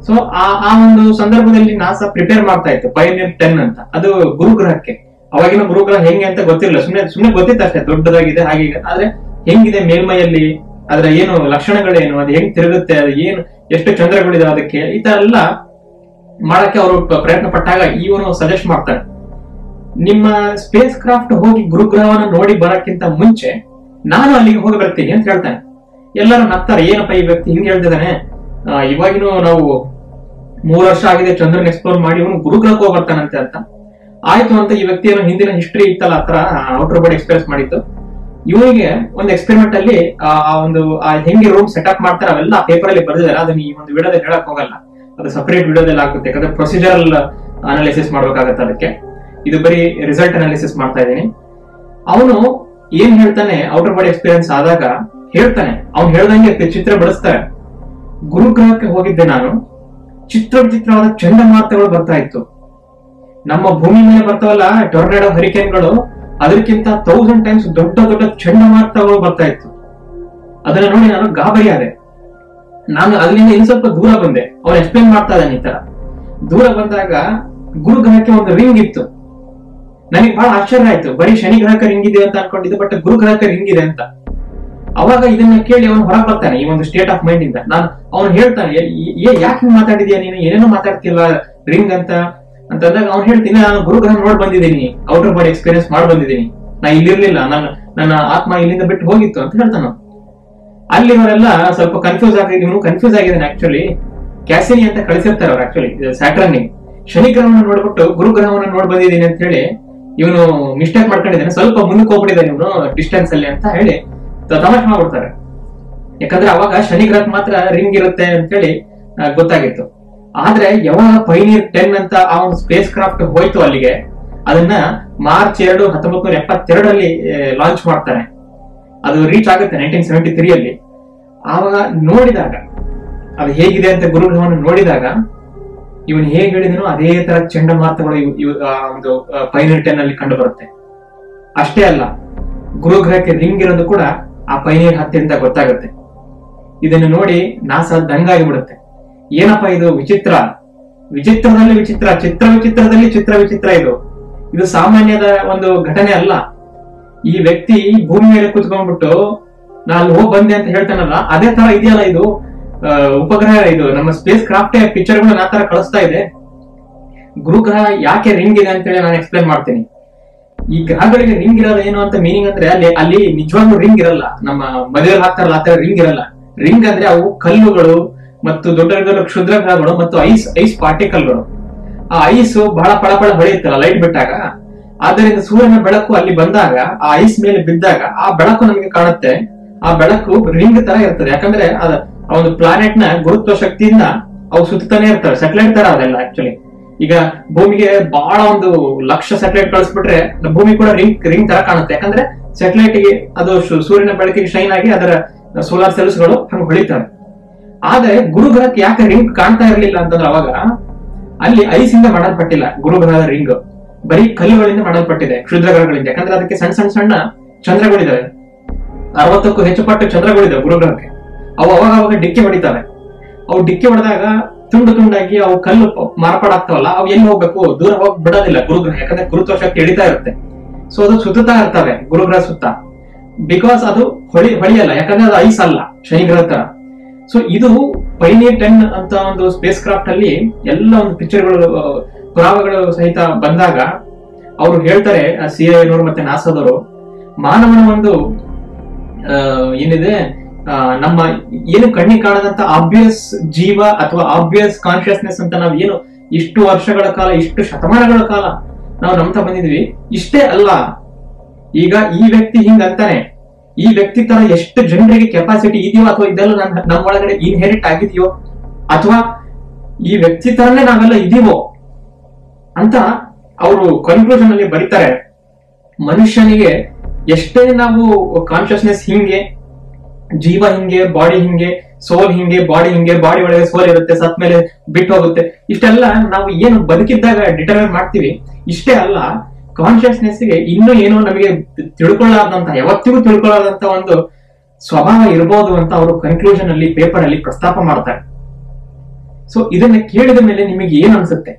ಸೊ ಆ ಒಂದು ಸಂದರ್ಭದಲ್ಲಿ ನಾಸಾ ಪ್ರಿಪೇರ್ ಮಾಡ್ತಾ ಇತ್ತು ಪೈನಿಯರ್ 10 ಅಂತ, ಅದು ಗುರುಗ್ರಹಕ್ಕೆ. ಅವಾಗಿನ ಗುರುಗ್ರಹ ಹೆಂಗೆ ಅಂತ ಗೊತ್ತಿರಲಿಲ್ಲ, ಸುಮ್ಮನೆ ಗೊತ್ತಿತ್ತು ಅಷ್ಟೇ, ದೊಡ್ಡದಾಗಿದೆ ಹಾಗೆ. ಆದ್ರೆ ಹೆಂಗಿದೆ ಮೇಲ್ಮೈಯಲ್ಲಿ, ಅದರ ಏನು ಲಕ್ಷಣಗಳೇನು, ಅದು ಹೆಂಗ್ ತಿರುಗುತ್ತೆ, ಅದು ಏನು ಎಷ್ಟು ಚಂದ್ರಗಳಿದೆ ಅದಕ್ಕೆ, ಈ ತರ ಎಲ್ಲ ಮಾಡಕ್ಕೆ ಅವರು ಪ್ರಯತ್ನ ಪಟ್ಟಾಗ ಇವನು ಸಜೆಸ್ಟ್ ಮಾಡ್ತಾನೆ, ನಿಮ್ಮ ಸ್ಪೇಸ್ ಕ್ರಾಫ್ಟ್ ಹೋಗಿ ಗುರುಗ್ರಹವನ್ನ ನೋಡಿ ಬರಕ್ಕಿಂತ ಮುಂಚೆ ನಾನು ಅಲ್ಲಿಗೆ ಹೋಗಿ ಬರ್ತೀನಿ ಅಂತ ಹೇಳ್ತಾನೆ. ಎಲ್ಲರೂ ನಗ್ತಾರೆ, ಏನಪ್ಪ ಈ ವ್ಯಕ್ತಿ ಹಿಂಗ್ ಹೇಳ್ತಿದ್ದಾನೆ, ಇವಾಗಿನೂ ನಾವು 3 ವರ್ಷ ಆಗಿದೆ ಚಂದ್ರನ್ ಎಕ್ಸ್ಪ್ಲೋರ್ ಮಾಡಿ, ಇವನು ಗುರುಗ್ರಹಕ್ಕೆ ಹೋಗಿ ಬರ್ತಾನಂತೆ ಅಂತ. ಆಯ್ತು ಅಂತ ಈ ವ್ಯಕ್ತಿಯನ್ನು ಹಿಂದಿನ ಹಿಸ್ಟ್ರಿ ಇತ್ತಲ್ಲ, ಆತರ ಔಟರ್ ಬಾಡಿ ಎಕ್ಸ್ಪೀರಿಯನ್ಸ್ ಮಾಡಿತ್ತು. ಇವನಿಗೆ ಒಂದು ಎಕ್ಸ್ಪೆರಿಮೆಂಟ್ ಅಲ್ಲಿ ಹೆಂಗೆ ರೂಮ್ ಸೆಟಪ್ ಮಾಡ್ತಾರೆ ಅವೆಲ್ಲ ಪೇಪರ್ ಅಲ್ಲಿ ಬರ್ದಿದ್ದಾರೆ. ಅದನ್ನ ಈ ಒಂದು ವಿಡಿಯೋದಲ್ಲಿ ಹೇಳಕ್ ಹೋಗಲ್ಲ, ಅದು ಸಪರೇಟ್ ವಿಡಿಯೋದಲ್ಲಿ ಆಗುತ್ತೆ, ಯಾಕಂದ್ರೆ ಪ್ರೊಸೀಜರಲ್ ಅನಾಲಿಸಿಸ್ ಮಾಡ್ಬೇಕಾಗತ್ತೆ. ಅದಕ್ಕೆ ಇದು ಬರೀ ರಿಸಲ್ಟ್ ಅನಾಲಿಸಿಸ್ ಮಾಡ್ತಾ ಇದ್ದೀನಿ. ಅವನು ಏನ್ ಹೇಳ್ತಾನೆ, ಔಟರ್ ಬಾಡಿ ಎಕ್ಸ್ಪೀರಿಯನ್ಸ್ ಆದಾಗ ಹೇಳ್ತಾನೆ, ಅವ್ನು ಹೇಳ್ದಂಗೆ ಚಿತ್ರ ಬಿಡಿಸ್ತಾರೆ. ಗುರುಗ್ರಹಕ್ಕೆ ಹೋಗಿದ್ದೆ ನಾನು, ವಿಚಿತ್ರವಾದ ಚಂಡಮಾರುತಗಳು ಬರ್ತಾ ಇತ್ತು. ನಮ್ಮ ಭೂಮಿ ಮೇಲೆ ಬರ್ತಾವಲ್ಲ ಟೊರ್ನಾಡೋ, ಹರಿಕೇನ್ಗಳು, ಅದಕ್ಕಿಂತ 1000 ಟೈಮ್ಸ್ ದೊಡ್ಡ ಚಂಡಮಾರುತಗಳು ಬರ್ತಾ ಇತ್ತು. ಅದನ್ನ ನೋಡಿ ನಾನು ಗಾಬರಿ ಆದೆ. ನಾನು ಅಲ್ಲಿಂದ ಇನ್ನು ಸ್ವಲ್ಪ ದೂರ ಬಂದೆ. ಅವ್ನು ಎಕ್ಸ್ಪ್ಲೇನ್ ಮಾಡ್ತಾ ಇದ್ದಾನೆ. ಈ ತರ ದೂರ ಬಂದಾಗ ಗುರುಗ್ರಹಕ್ಕೆ ಒಂದು ರಿಂಗ್ ಇತ್ತು. ನನಗೆ ಬಹಳ ಆಶ್ಚರ್ಯ ಆಯ್ತು, ಬರೀ ಶನಿ ಗ್ರಹಕ್ಕೆ ರಿಂಗ್ ಇದೆ ಅಂತ ಅನ್ಕೊಂಡಿದ್ದೆ, ಬಟ್ ಗುರುಗ್ರಹಕ್ಕೆ ರಿಂಗ್ ಇದೆ ಅಂತ. ಅವಾಗ ಇದನ್ನ ಕೇಳಿ ಅವನು ಹೊರಗೆ ಬರ್ತಾನೆ ಈ ಒಂದು ಸ್ಟೇಟ್ ಆಫ್ ಮೈಂಡ್ ಇಂದ. ಅವನು ಹೇಳ್ತಾನೆ, ಯಾಕೆ ಮಾತಾಡಿದ್ಯಾ ನೀನು, ಏನೇನೋ ಮಾತಾಡ್ತಿಲ್ಲ ರಿಂಗ್ ಅಂತ ಅಂತಂದಾಗ ಅವ್ನು ಹೇಳ್ತೀನಿ, ನಾನು ಗುರುಗ್ರಹ ನೋಡ್ ಬಂದಿದ್ದೀನಿ, ಔಟರ್ ಬಾಡಿ ಎಕ್ಸ್ಪೀರಿಯನ್ಸ್ ಮಾಡಿ ಬಂದಿದ್ದೀನಿ, ನಾ ಇಲ್ಲಿರ್ಲಿಲ್ಲ, ನನ್ನ ಆತ್ಮ ಇಲ್ಲಿಂದ ಬಿಟ್ಟು ಹೋಗಿತ್ತು ಅಂತ ಹೇಳ್ತಾನ. ಅಲ್ಲಿವರೆಲ್ಲ ಸ್ವಲ್ಪ ಕನ್ಫ್ಯೂಸ್ ಆಗಿದ್ದಾನೆ. ಆಕ್ಚುಲಿ ಕ್ಯಾಸಿನಿ ಅಂತ ಕಳಿಸಿರ್ತಾರೆ ಅವ್ರು, ಆಕ್ಚುಲಿ ಸ್ಯಾಟರ್ನ್ ಶನಿ ಗ್ರಹವನ್ನು ನೋಡ್ಬಿಟ್ಟು ಗುರುಗ್ರಹವನ್ನು ನೋಡ್ ಬಂದಿದ್ದೀನಿ ಅಂತ ಹೇಳಿ ಇವನು ಮಿಸ್ಟೇಕ್ ಮಾಡ್ಕೊಂಡಿದ್ದಾನೆ, ಸ್ವಲ್ಪ ಮುಂದಕ್ಕೆ ಹೋಗ್ಬಿಟ್ಟಿದ್ದಾನೆ ಇವನು ಡಿಸ್ಟೆನ್ಸ್ ಅಲ್ಲಿ ಅಂತ ಹೇಳಿ ತಮಾಷೆ ಮಾಡ್ಬಿಡ್ತಾರೆ. ಯಾಕಂದ್ರೆ ಅವಾಗ ಶನಿ ಗ್ರಹ ಮಾತ್ರ ರಿಂಗ್ ಇರುತ್ತೆ ಅಂತ ಹೇಳಿ ಗೊತ್ತಾಗಿತ್ತು. ಆದ್ರೆ ಯಾವಾಗ ಪೈನಿಯರ್ 10 ಅಂತ ಆ ಒಂದು ಸ್ಪೇಸ್ ಕ್ರಾಫ್ಟ್ ಹೋಯ್ತು ಅಲ್ಲಿಗೆ, ಅದನ್ನ ಮಾರ್ಚ್ 2, 1972ರಲ್ಲಿ ಲಾಂಚ್ ಮಾಡ್ತಾನೆ. ಅದು ರೀಚ್ ಆಗುತ್ತೆ 1973 ಅಲ್ಲಿ. ಆವಾಗ ನೋಡಿದಾಗ ಅದು ಹೇಗಿದೆ ಅಂತ ಗುರುಗ್ರಹವನ್ನು ನೋಡಿದಾಗ ಇವನು ಹೇಗೆ ಹೇಳಿದನೋ ಅದೇ ತರ ಚಂಡಮಾರುತಗಳು ಒಂದು ಪೈನಿಯರ್ 10 ಅಲ್ಲಿ ಕಂಡು ಬರುತ್ತೆ. ಅಷ್ಟೇ ಅಲ್ಲ, ಗುರುಗ್ರಹಕ್ಕೆ ರಿಂಗ್ ಇರೋದು ಕೂಡ ಆ ಪೈನಿಯರ್ 10 ಅಂತ ಗೊತ್ತಾಗುತ್ತೆ. ಇದನ್ನು ನೋಡಿ ನಾಸಾ ದಂಗಾಗಿ ಬಿಡುತ್ತೆ. ಏನಪ್ಪಾ ಇದು ವಿಚಿತ್ರ, ವಿಚಿತ್ರದಲ್ಲಿ ವಿಚಿತ್ರ, ಚಿತ್ರ ವಿಚಿತ್ರದಲ್ಲಿ ಚಿತ್ರ ವಿಚಿತ್ರ. ಇದು ಸಾಮಾನ್ಯದ ಒಂದು ಘಟನೆ ಅಲ್ಲ. ಈ ವ್ಯಕ್ತಿ ಭೂಮಿ ಮೇಲೆ ಕೂತ್ಕೊಂಡ್ಬಿಟ್ಟು ನಾನು ಹೋಗಿ ಬಂದೆ ಅಂತ ಹೇಳ್ತಾನಲ್ಲ, ಅದೇ ತರ ಇದೆಯಲ್ಲ ಇದು ಉಪಗ್ರಹ. ಇದು ನಮ್ಮ ಸ್ಪೇಸ್ ಕ್ರಾಫ್ಟ್ ಪಿಕ್ಚರ್ಗಳನ್ನ ಆ ತರ ಕಳಿಸ್ತಾ ಇದೆ. ಗುರುಗ್ರಹ ಯಾಕೆ ರಿಂಗ್ ಇದೆ ಅಂತೇಳಿ ನಾನು ಎಕ್ಸ್ಪ್ಲೇನ್ ಮಾಡ್ತೀನಿ. ಈ ಗ್ರಹಗಳಿಗೆ ರಿಂಗ್ ಇರೋದು ಏನು ಅಂತ ಮೀನಿಂಗ್ ಅಂದ್ರೆ ಅಲ್ಲಿ ನಿಜವಾಗ್ಲೂ ರಿಂಗ್ ಇರಲ್ಲ. ನಮ್ಮ ಮದುವೆಯಲ್ಲಿ ಹಾಕ್ತಾರಲ್ಲ ಆ ತರ ರಿಂಗ್ ಇರಲ್ಲ. ರಿಂಗ್ ಅಂದ್ರೆ ಅವು ಕಲ್ಲುಗಳು ಮತ್ತು ದೊಡ್ಡ ದೊಡ್ಡ ಕ್ಷುದ್ರ ಗ್ರಹಗಳು ಮತ್ತು ಐಸ್ ಪಾರ್ಟಿಕಲ್ಗಳು. ಆ ಐಸ್ ಬಹಳ ಪಳಪಳ ಹೊಳೆಯುತ್ತಲ್ಲ ಲೈಟ್ ಬಿಟ್ಟಾಗ, ಆದ್ದರಿಂದ ಸೂರ್ಯನ ಬೆಳಕು ಅಲ್ಲಿ ಬಂದಾಗ ಆ ಐಸ್ ಮೇಲೆ ಬಿದ್ದಾಗ ಆ ಬೆಳಕು ನಮಗೆ ಕಾಣುತ್ತೆ. ಆ ಬೆಳಕು ರಿಂಗ್ ತರ ಇರ್ತದೆ. ಯಾಕಂದ್ರೆ ಆ ಒಂದು ಪ್ಲಾನೆಟ್ ನ ಗುರುತ್ವ ಶಕ್ತಿಯಿಂದ ಅವು ಸುತ್ತಾನೆ ಇರ್ತವೆ. ಸ್ಯಾಟಲೈಟ್ ತರ ಅದೆಲ್ಲ ಆಕ್ಚುಲಿ. ಈಗ ಭೂಮಿಗೆ ಬಹಳ ಒಂದು ಲಕ್ಷ ಸ್ಯಾಟಲೈಟ್ ಕಳಿಸ್ಬಿಟ್ರೆ ಭೂಮಿ ಕೂಡ ರಿಂಗ್ ತರ ಕಾಣುತ್ತೆ. ಯಾಕಂದ್ರೆ ಸ್ಯಾಟಲೈಟ್ ಗೆ ಅದು ಸೂರ್ಯನ ಬೆಳಕಿಗೆ ಶೈನ್ ಆಗಿ ಅದರ ಸೋಲಾರ್ ಸೆಲ್ಸ್ ಗಳು ಹಂಗೆ ಹೊಳಿತವೆ. ಆದ್ರೆ ಗುರುಗ್ರಹಕ್ಕೆ ಯಾಕೆ ರಿಂಗ್ ಕಾಣ್ತಾ ಇರ್ಲಿಲ್ಲ ಅಂತಂದ್ರೆ ಅವಾಗ ಅಲ್ಲಿ ಐಸ್ ಇಂದ ಮಾಡಲ್ಪಟ್ಟಿಲ್ಲ. ಗುರುಗ್ರಹದ ರಿಂಗ್ ಬರೀ ಕಲ್ಲುಗಳಿಂದ ಮಾಡಲ್ಪಟ್ಟಿದೆ, ಕ್ಷುದ್ರ ಗ್ರಹಗಳಿಂದ. ಯಾಕಂದ್ರೆ ಅದಕ್ಕೆ ಸಣ್ಣ ಸಣ್ಣ ಸಣ್ಣ ಚಂದ್ರಗಳಿದಾವೆ. 60ಕ್ಕೂ ಹೆಚ್ಚು ಪಟ್ಟು ಚಂದ್ರಗಳಿದಾವೆ ಗುರುಗ್ರಹಕ್ಕೆ. ಅವು ಅವಾಗ ಡಿಕ್ಕಿ ಹೊಡಿತಾವೆ. ಅವು ಡಿಕ್ಕಿ ಹೊಡೆದಾಗ ತುಂಡು ತುಂಡಾಗಿ ಅವು ಕಲ್ಲು ಮಾರ್ಪಾಡಾಗ್ತಾವಲ್ಲ, ಅವು ಎಲ್ಲಿ ಹೋಗ್ಬೇಕು, ದೂರ ಹೋಗಿ ಬಿಡೋದಿಲ್ಲ ಗುರುಗ್ರಹ. ಯಾಕಂದ್ರೆ ಗುರುತ್ವ ಶಕ್ತಿ ಹಿಡಿತಾ ಇರುತ್ತೆ. ಸೊ ಅದು ಸುತ್ತಾ ಇರ್ತವೆ ಗುರುಗ್ರಹ ಸುತ್ತ. ಬಿಕಾಸ್ ಅದು ಹೊಳಿಯಲ್ಲ, ಯಾಕಂದ್ರೆ ಅದು ಐಸ್ ಅಲ್ಲ, ಶನಿ ಗ್ರಹ ತರ. ಸೊ ಇದು ಪೈನಿಯರ್ 10 ಅಂತ ಒಂದು ಸ್ಪೇಸ್ ಕ್ರಾಫ್ಟ್ ಅಲ್ಲಿ ಎಲ್ಲ ಒಂದು ಪಿಕ್ಚರ್ಗಳು ಪುರಾವೆಗಳು ಸಹಿತ ಬಂದಾಗ ಅವರು ಹೇಳ್ತಾರೆ, CIA ನವರು ಮತ್ತೆ ನಾಸಾದವರು, ಮಾನವನ ಒಂದು ಏನಿದೆ ನಮ್ಮ ಏನು ಕಣ್ಣಿಗೆ ಕಾಣದಂತ ಆಬ್ವಿಯಸ್ ಜೀವ ಅಥವಾ ಆಬ್ವಿಯಸ್ ಕಾನ್ಶಿಯಸ್ನೆಸ್ ಅಂತ ನಾವು ಏನು ಇಷ್ಟು ವರ್ಷಗಳ ಕಾಲ, ಇಷ್ಟು ಶತಮಾನಗಳ ಕಾಲ ನಾವು ನಂಬ್ತಾ ಬಂದಿದ್ವಿ, ಇಷ್ಟೇ ಅಲ್ಲ. ಈಗ ಈ ವ್ಯಕ್ತಿ ಹಿಂಗಂತಾನೆ, ಈ ವ್ಯಕ್ತಿ ತರ ಎಷ್ಟು ಜನರಿಗೆ ಕೆಪಾಸಿಟಿ ಇದೆಯೋ ಅಥವಾ ಇದೆಲ್ಲ ನಮ್ಮ ಒಳಗಡೆ ಇನ್ಹೆರಿಟ್ ಆಗಿದೆಯೋ ಅಥವಾ ಈ ವ್ಯಕ್ತಿ ತರನೇ ನಾವೆಲ್ಲ ಇದೀವೋ ಅಂತ ಅವರು ಕನ್ಕ್ಲೂಷನ್ ಅಲ್ಲಿ ಬರೀತಾರೆ. ಮನುಷ್ಯನಿಗೆ ಎಷ್ಟೇ ನಾವು ಕಾನ್ಶಿಯಸ್ನೆಸ್ ಹಿಂಗೆ, ಜೀವ ಹಿಂಗೆ, ಬಾಡಿ ಹಿಂಗೆ, ಸೋಲ್ ಹಿಂಗೆ, ಬಾಡಿ ಹಿಂಗೆ, ಬಾಡಿ ಒಳಗೆ ಸೋಲ್ ಇರುತ್ತೆ, ಸತ್ ಮೇಲೆ ಬಿಟ್ಟು ಹೋಗುತ್ತೆ, ಇಷ್ಟೆಲ್ಲ ನಾವು ಏನು ಬದುಕಿದ್ದಾಗ ಡಿಟರ್ಮೈನ್ ಮಾಡ್ತೀವಿ. ಇಷ್ಟೇ ಅಲ್ಲ, ಕಾನ್ಶಿಯಸ್ನೆಸ್ ಗೆ ಇನ್ನೂ ಏನೋ ನಮಗೆ ತಿಳ್ಕೊಳ್ಳಾರ್ದಂತ, ಯಾವತ್ತಿಗೂ ತಿಳ್ಕೊಳ್ಳಾರ್ದಂತ ಒಂದು ಸ್ವಭಾವ ಇರಬಹುದು ಅಂತ ಅವರು ಕನ್ಕ್ಲೂಷನ್ ಅಲ್ಲಿ ಪೇಪರ್ ಅಲ್ಲಿ ಪ್ರಸ್ತಾಪ ಮಾಡ್ತಾರೆ. ಸೊ ಇದನ್ನ ಕೇಳಿದ ಮೇಲೆ ನಿಮಗೆ ಏನ್ ಅನ್ಸುತ್ತೆ?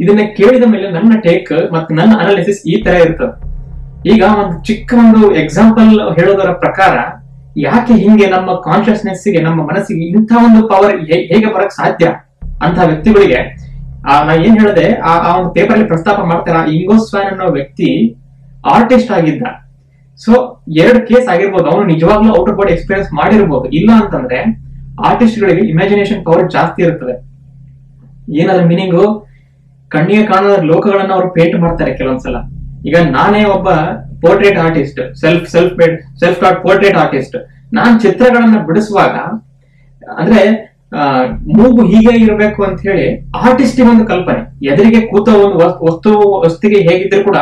ಇದನ್ನ ಕೇಳಿದ ಮೇಲೆ ನನ್ನ ಟೇಕ್ ಮತ್ತು ನನ್ನ ಅನಾಲಿಸಿಸ್ ಈ ತರ ಇರ್ತದೆ. ಈಗ ಒಂದು ಚಿಕ್ಕ ಒಂದು ಎಕ್ಸಾಂಪಲ್ ಹೇಳೋದರ ಪ್ರಕಾರ, ಯಾಕೆ ಹಿಂಗೆ ನಮ್ಮ ಕಾನ್ಶಿಯಸ್ನೆಸ್ ಗೆ, ನಮ್ಮ ಮನಸ್ಸಿಗೆ ಇಂಥ ಒಂದು ಪವರ್ ಹೇಗೆ ಬರಕ್ ಸಾಧ್ಯ ಅಂತ ವ್ಯಕ್ತಿಗಳಿಗೆ ನಾ ಏನ್ ಹೇಳಿದೆ ಆ ಒಂದು ಪೇಪರ್ ಅಲ್ಲಿ ಪ್ರಸ್ತಾಪ ಮಾಡ್ತಾರ. ಇಂಗೋ ಸ್ವಾನ್ ಅನ್ನೋ ವ್ಯಕ್ತಿ ಆರ್ಟಿಸ್ಟ್ ಆಗಿದ್ದ. ಸೊ 2 ಕೇಸ್ ಆಗಿರ್ಬೋದು. ಅವನು ನಿಜವಾಗ್ಲೂ ಔಟ್ ಆಫ್ ಬಾಡಿ ಎಕ್ಸ್ಪೀರಿಯನ್ಸ್ ಮಾಡಿರ್ಬೋದು. ಇಲ್ಲ ಅಂತಂದ್ರೆ ಆರ್ಟಿಸ್ಟ್ ಗಳಿಗೆ ಇಮ್ಯಾಜಿನೇಷನ್ ಪವರ್ ಜಾಸ್ತಿ ಇರ್ತದೆ. ಏನಾದ್ರು ಮೀನಿಂಗು, ಕಣ್ಣಿಗೆ ಕಾಣದ ಲೋಕಗಳನ್ನ ಅವರು ಪೇಂಟ್ ಮಾಡ್ತಾರೆ ಕೆಲವೊಂದ್ಸಲ. ಈಗ ನಾನೇ ಒಬ್ಬ portrait artist, self taught portrait artist. ನಾನ್ ಚಿತ್ರಗಳನ್ನ ಬಿಡಿಸುವಾಗ ಅಂದ್ರೆ ಮೂಗು ಹೀಗೆ ಇರಬೇಕು ಅಂತ ಹೇಳಿ ಆರ್ಟಿಸ್ಟ್ ಒಂದು ಕಲ್ಪನೆ, ಎದುರಿಗೆ ಕೂತ ಒಂದು ವಸ್ತುಗೆ ಹೇಗಿದ್ರು ಕೂಡ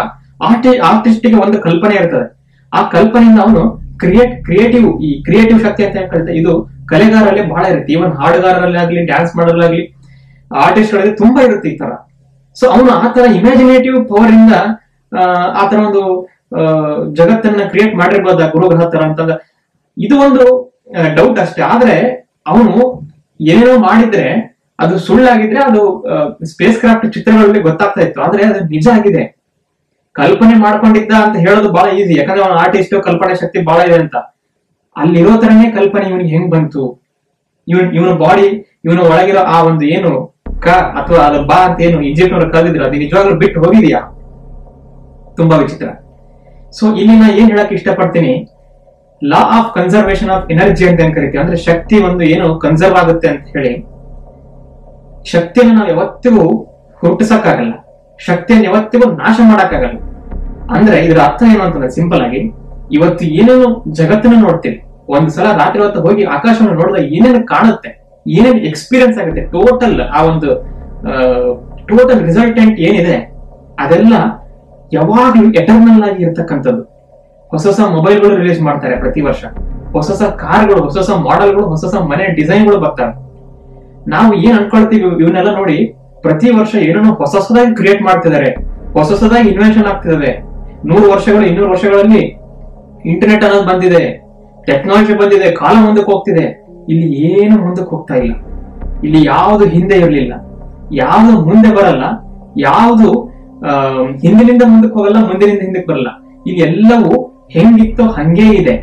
ಆರ್ಟಿಸ್ಟ್ ಗೆ ಒಂದು ಕಲ್ಪನೆ ಇರ್ತದೆ. ಆ ಕಲ್ಪನೆಯಿಂದ ಅವನು ಕ್ರಿಯೇಟಿವ್ ಶಕ್ತಿ ಅಂತ ಹೇಳ್ತಾರೆ. ಇದು ಕಲೆಗಾರರಲ್ಲಿ ಬಹಳ ಇರುತ್ತೆ. ಈವನ್ ಹಾಡುಗಾರರಲ್ಲಿ ಆಗ್ಲಿ, ಡ್ಯಾನ್ಸ್ ಮಾಡೋದ್ರಾಗ್ಲಿ, ಆರ್ಟಿಸ್ಟ್ ಗಳಲ್ಲಿ ತುಂಬಾ ಇರುತ್ತೆ ಈ ತರ. ಸೊ ಅವನು ಆ ತರ ಇಮ್ಯಾಜಿನೇಟಿವ್ ಪವರ್ ಇಂದ ಆ ತರ ಒಂದು ಜಗತ್ತನ್ನ ಕ್ರಿಯೇಟ್ ಮಾಡಿರ್ಬೋದ ಗುರುಗ್ರಹ ತರ ಅಂತಂದ. ಇದು ಒಂದು ಡೌಟ್ ಅಷ್ಟೇ. ಆದ್ರೆ ಅವನು ಏನೇನೋ ಮಾಡಿದ್ರೆ ಅದು ಸುಳ್ಳಾಗಿದ್ರೆ ಅದು ಸ್ಪೇಸ್ ಕ್ರಾಫ್ಟ್ ಚಿತ್ರಗಳಲ್ಲಿ ಗೊತ್ತಾಗ್ತಾ ಇತ್ತು. ಆದ್ರೆ ಅದು ನಿಜ ಆಗಿದೆ. ಕಲ್ಪನೆ ಮಾಡ್ಕೊಂಡಿದ್ದ ಅಂತ ಹೇಳೋದು ಬಹಳ ಈಸಿ, ಯಾಕಂದ್ರೆ ಅವನ ಆರ್ಟಿಸ್ಟ್ ಕಲ್ಪನೆ ಶಕ್ತಿ ಬಹಳ ಇದೆ ಅಂತ. ಅಲ್ಲಿರೋ ತರನೇ ಕಲ್ಪನೆ ಇವನಿಗೆ ಹೆಂಗ್ ಬಂತು? ಇವನ ಬಾಡಿ, ಇವನ ಒಳಗಿರೋ ಆ ಒಂದು ಏನು ಅಥವಾ ಅದು ಬಾ ಅಂತ ಏನು ಈಜಿಪ್ಟ್ ನವರು ಕಲ್ದಿದ್ರು, ಅದು ನಿಜವಾಗ್ಲೂ ಬಿಟ್ಟು ಹೋಗಿದ್ಯಾ? ತುಂಬಾ ವಿಚಿತ್ರ. ಸೊ ಇಲ್ಲಿ ನಾ ಏನ್ ಹೇಳಕ್ ಇಷ್ಟಪಡ್ತೀನಿ, law of conservation of energy ಅಂತ ಏನ್ ಕರಿತೀವಿ, ಅಂದ್ರೆ ಶಕ್ತಿ ಒಂದು ಏನು ಕನ್ಸರ್ವ್ ಆಗುತ್ತೆ ಅಂತ ಹೇಳಿ. ಶಕ್ತಿಯನ್ನು ನಾವು ಯಾವತ್ತಿಗೂ ಹುಟ್ಟಿಸಕ್ಕಾಗಲ್ಲ, ಶಕ್ತಿಯನ್ನು ಯಾವತ್ತಿಗೂ ನಾಶ ಮಾಡಕ್ಕಾಗಲ್ಲ. ಅಂದ್ರೆ ಇದರ ಅರ್ಥ ಏನು ಅಂತಂದ್ರೆ ಸಿಂಪಲ್ ಆಗಿ, ಇವತ್ತು ಏನೇನು ಜಗತ್ತನ್ನ ನೋಡ್ತೀವಿ, ಒಂದ್ಸಲ ರಾತ್ರಿ ಹೊತ್ತು ಹೋಗಿ ಆಕಾಶವನ್ನು ನೋಡಿದಾಗ ಏನೇನು ಕಾಣುತ್ತೆ, ಏನೇನು ಎಕ್ಸ್ಪೀರಿಯನ್ಸ್ ಆಗುತ್ತೆ, ಆ ಒಂದು ಟೋಟಲ್ ರಿಸಲ್ಟೆಂಟ್ ಏನಿದೆ ಅದೆಲ್ಲ ಯಾವಾಗ್ಲೂ ಎಟರ್ನಲ್ ಆಗಿ ಇರ್ತಕ್ಕಂಥದ್ದು. ಹೊಸ ಹೊಸ ಮೊಬೈಲ್ಗಳು ರಿಲೀಸ್ ಮಾಡ್ತಾರೆ ಪ್ರತಿ ವರ್ಷ, ಹೊಸ ಹೊಸ ಕಾರ್ಗಳು, ಹೊಸ ಹೊಸ ಮಾಡೆಲ್ಗಳು, ಹೊಸ ಹೊಸ ಮನೆ ಡಿಸೈನ್ಗಳು ಬರ್ತಾರೆ. ನಾವು ಏನ್ ಅನ್ಕೊಳ್ತೀವಿ ಇವನ್ನೆಲ್ಲ ನೋಡಿ ಪ್ರತಿ ವರ್ಷ ಏನೋ ಹೊಸ ಹೊಸದಾಗಿ ಕ್ರಿಯೇಟ್ ಮಾಡ್ತಿದ್ದಾರೆ, ಹೊಸ ಹೊಸದಾಗಿ ಇನ್ವೆನ್ಷನ್ ಆಗ್ತಿದಾವೆ. 100 ವರ್ಷಗಳು 200 ವರ್ಷಗಳಲ್ಲಿ ಇಂಟರ್ನೆಟ್ ಅನ್ನೋದು ಬಂದಿದೆ, ಟೆಕ್ನಾಲಜಿ ಬಂದಿದೆ, ಕಾಲ ಮುಂದಕ್ಕೆ ಹೋಗ್ತಿದೆ. ಇಲ್ಲಿ ಏನು ಮುಂದಕ್ಕೆ ಹೋಗ್ತಾ ಇಲ್ಲ. ಇಲ್ಲಿ ಯಾವುದು ಹಿಂದೆ ಇರಲಿಲ್ಲ, ಯಾವುದು ಮುಂದೆ ಬರಲ್ಲ, ಯಾವುದು ಹಿಂದಿನಿಂದ ಮುಂದಕ್ಕೆ ಹೋಗಲ್ಲ, ಮುಂದಿನಿಂದ ಹಿಂದಕ್ಕೆ ಬರಲ್ಲ. ಇಲ್ಲಿ ಎಲ್ಲವೂ ಹೆಂಗಿತ್ತೋ ಹಂಗೇ ಇದೆ.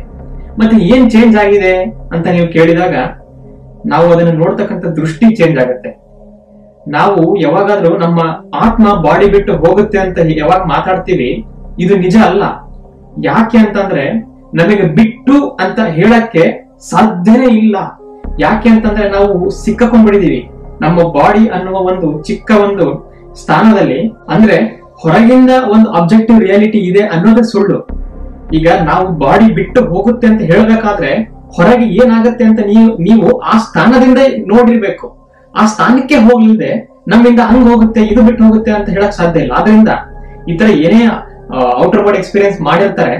ಮತ್ತೆ ಏನ್ ಚೇಂಜ್ ಆಗಿದೆ ಅಂತ ನೀವು ಕೇಳಿದಾಗ ನಾವು ಅದನ್ನು ನೋಡ್ತಕ್ಕಂಥ ದೃಷ್ಟಿ ಚೇಂಜ್ ಆಗುತ್ತೆ. ನಾವು ಯಾವಾಗಾದ್ರೂ ನಮ್ಮ ಆತ್ಮ ಬಾಡಿ ಬಿಟ್ಟು ಹೋಗುತ್ತೆ ಅಂತ ಯಾವಾಗ ಮಾತಾಡ್ತೀವಿ, ಇದು ನಿಜ ಅಲ್ಲ. ಯಾಕೆ ಅಂತಂದ್ರೆ ನಮಗೆ ಬಿಟ್ಟು ಅಂತ ಹೇಳಕ್ಕೆ ಸಾಧ್ಯನೇ ಇಲ್ಲ. ಯಾಕೆ ಅಂತಂದ್ರೆ ನಾವು ಸಿಕ್ಕಾಕೊಂಡ್ಬಿಟ್ಟಿದೀವಿ ನಮ್ಮ ಬಾಡಿ ಅನ್ನುವ ಒಂದು ಚಿಕ್ಕ ಒಂದು ಸ್ಥಾನದಲ್ಲಿ. ಅಂದ್ರೆ ಹೊರಗಿಂದ ಒಂದು ಅಬ್ಜೆಕ್ಟಿವ್ ರಿಯಾಲಿಟಿ ಇದೆ ಅನ್ನೋದೇ ಸುಳ್ಳು. ಈಗ ನಾವು ಬಾಡಿ ಬಿಟ್ಟು ಹೋಗುತ್ತೆ ಅಂತ ಹೇಳ್ಬೇಕಾದ್ರೆ ಹೊರಗೆ ಏನಾಗತ್ತೆ ಅಂತ ನೀವು ಆ ಸ್ಥಾನದಿಂದ ನೋಡಿರ್ಬೇಕು. ಆ ಸ್ಥಾನಕ್ಕೆ ಹೋಗ್ಲಿದೆ ನಮ್ಮಿಂದ ಹಂಗ್ ಹೋಗುತ್ತೆ, ಇದು ಬಿಟ್ಟು ಹೋಗುತ್ತೆ ಅಂತ ಹೇಳಕ್ ಸಾಧ್ಯ ಇಲ್ಲ. ಆದ್ರಿಂದ ಈ ತರ ಏನೇ ಔಟರ್ ಬಾಡಿ ಎಕ್ಸ್ಪೀರಿಯನ್ಸ್ ಮಾಡಿರ್ತಾರೆ,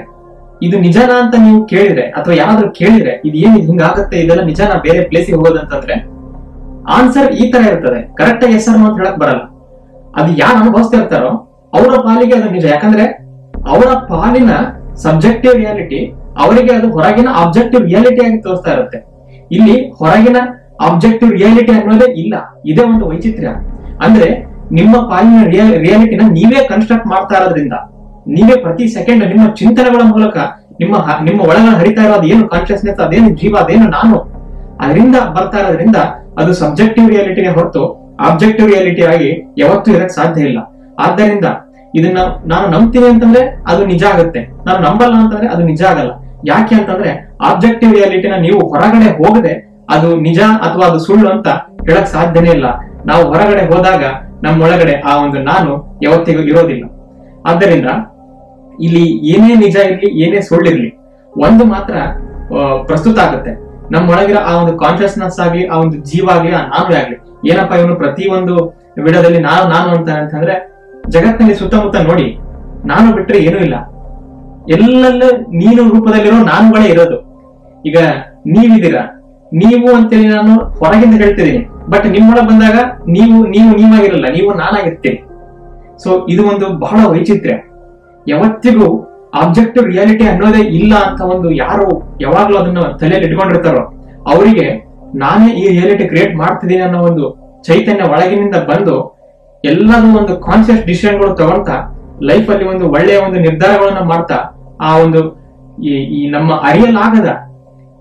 ಇದು ನಿಜನಾ ಅಂತ ನೀವು ಕೇಳಿದ್ರೆ ಅಥವಾ ಯಾರಾದ್ರೂ ಕೇಳಿದ್ರೆ ಇದು ಏನ್ ಹಿಂಗಾಗುತ್ತೆ, ಇದೆಲ್ಲ ನಿಜನಾ ಬೇರೆ ಪ್ಲೇಸಿಗೆ ಹೋಗೋದಂತಂದ್ರೆ ಆನ್ಸರ್ ಈ ತರ ಇರ್ತದೆ. ಕರೆಕ್ಟ್ ಆಗಿ ಎಸ್ ಅಂತ ಹೇಳಕ್ ಬರಲ್ಲ. ಅದು ಯಾರು ಅನುಭವಿಸ್ತಾ ಇರ್ತಾರೋ ಅವರ ಪಾಲಿಗೆ ಅದು ನಿಜ. ಯಾಕಂದ್ರೆ ಅವರ ಪಾಲಿನ ಸಬ್ಜೆಕ್ಟಿವ್ ರಿಯಾಲಿಟಿ ಅವರಿಗೆ ಅದು ಹೊರಗಿನ ಆಬ್ಜೆಕ್ಟಿವ್ ರಿಯಾಲಿಟಿ ಆಗಿ ತೋರಿಸ್ತಾ ಇರುತ್ತೆ. ಇಲ್ಲಿ ಹೊರಗಿನ ಆಬ್ಜೆಕ್ಟಿವ್ ರಿಯಾಲಿಟಿ ಅನ್ನೋದೇ ಇಲ್ಲ. ಇದೇ ಒಂದು ವೈಚಿತ್ರ್ಯ. ಅಂದ್ರೆ ನಿಮ್ಮ ಪಾಲಿನ ರಿಯಾಲಿಟಿನ ನೀವೇ ಕನ್ಸ್ಟ್ರಕ್ಟ್ ಮಾಡ್ತಾ ಇರೋದ್ರಿಂದ, ನೀವೇ ಪ್ರತಿ ಸೆಕೆಂಡ್ ನಿಮ್ಮ ಚಿಂತನೆಗಳ ಮೂಲಕ ನಿಮ್ಮ ಒಳಗಡೆ ಹರಿತಾ ಇರೋದು ಏನು ಕಾನ್ಶಿಯಸ್ನೆಸ್, ಅದೇನು ಜೀವ, ಅದೇನು ನಾನು, ಅದರಿಂದ ಬರ್ತಾ ಇರೋದ್ರಿಂದ ಅದು ಸಬ್ಜೆಕ್ಟಿವ್ ರಿಯಾಲಿಟಿಗೆ ಹೊರತು ಆಬ್ಜೆಕ್ಟಿವ್ ರಿಯಾಲಿಟಿ ಆಗಿ ಯಾವತ್ತೂ ಇರಕ್ ಸಾಧ್ಯ ಇಲ್ಲ. ಆದ್ದರಿಂದ ಇದನ್ನ ನಾನು ನಂಬ್ತೀನಿ ಅಂತಂದ್ರೆ ಅದು ನಿಜ ಆಗುತ್ತೆ, ನಾನು ನಂಬಲ್ಲ ಅಂತಂದ್ರೆ ಅದು ನಿಜ ಆಗಲ್ಲ. ಯಾಕೆ ಅಂತಂದ್ರೆ ಆಬ್ಜೆಕ್ಟಿವ್ ರಿಯಾಲಿಟಿನ ನೀವು ಹೊರಗಡೆ ಹೋಗದೆ ಅದು ನಿಜ ಅಥವಾ ಅದು ಸುಳ್ಳು ಅಂತ ಹೇಳಕ್ ಸಾಧ್ಯನೇ ಇಲ್ಲ. ನಾವು ಹೊರಗಡೆ ಹೋದಾಗ ನಮ್ಮೊಳಗಡೆ ಆ ಒಂದು ನಾನು ಯಾವತ್ತಿಗೂ ಇರೋದಿಲ್ಲ. ಆದ್ದರಿಂದ ಇಲ್ಲಿ ಏನೇ ನಿಜ ಇರ್ಲಿ, ಏನೇ ಸುಳ್ಳಿರ್ಲಿ, ಒಂದು ಮಾತ್ರ ಪ್ರಸ್ತುತ ಆಗುತ್ತೆ. ನಮ್ಮೊಳಗಿರೋ ಆ ಒಂದು ಕಾನ್ಶಿಯಸ್ನೆಸ್ ಆಗ್ಲಿ, ಆ ಒಂದು ಜೀವ ಆಗ್ಲಿ, ಆ ನಾನು ಆಗ್ಲಿ, ಏನಪ್ಪಾ ಇವನು ಪ್ರತಿ ಒಂದು ವಿಡಿಯೋದಲ್ಲಿ ನಾನು ಅಂತಂದ್ರೆ ಜಗತ್ತಿನಲ್ಲಿ ಸುತ್ತಮುತ್ತ ನೋಡಿ, ನಾನು ಬಿಟ್ರೆ ಏನೂ ಇಲ್ಲ. ಎಲ್ಲೆಲ್ಲ ನೀನು ರೂಪದಲ್ಲಿರೋ ನಾನುಗಳೇ ಇರೋದು. ಈಗ ನೀವಿದ್ದೀರಾ, ನೀವು ಅಂತೇಳಿ ನಾನು ಹೊರಗಿಂದ ಹೇಳ್ತಿದ್ದೀನಿ, ಬಟ್ ನಿಮ್ಮೊಳಗೆ ಬಂದಾಗ ನೀವಾಗಿರಲ್ಲ, ನೀವು ನಾನಾಗಿರ್ತೀರಿ. ಸೊ ಇದು ಒಂದು ಬಹಳ ವೈಚಿತ್ರ್ಯ. ಯಾವತ್ತಿಗೂ ಆಬ್ಜೆಕ್ಟಿವ್ ರಿಯಾಲಿಟಿ ಅನ್ನೋದೇ ಇಲ್ಲ ಅಂತ ಒಂದು ಯಾರು ಯಾವಾಗ್ಲೂ ಅದನ್ನ ತಲೆಯಲ್ಲಿ ಇಟ್ಕೊಂಡಿರ್ತಾರೋ ಅವರಿಗೆ ನಾನೇ ಈ ರಿಯಾಲಿಟಿ ಕ್ರಿಯೇಟ್ ಮಾಡ್ತಿದ್ದೀನಿ ಅನ್ನೋ ಒಂದು ಚೈತನ್ಯ ಒಳಗಿನಿಂದ ಬಂದು ಎಲ್ಲದೂ ಒಂದು ಕಾನ್ಶಿಯಸ್ ಡಿಸಿಷನ್ಗಳು ತಗೊಂತ ಲೈಫ್ ಅಲ್ಲಿ ಒಂದು ಒಳ್ಳೆಯ ಒಂದು ನಿರ್ಧಾರಗಳನ್ನ ಮಾಡ್ತಾ ಆ ಒಂದು ಈ ನಮ್ಮ ಅರಿಯಲಾಗದ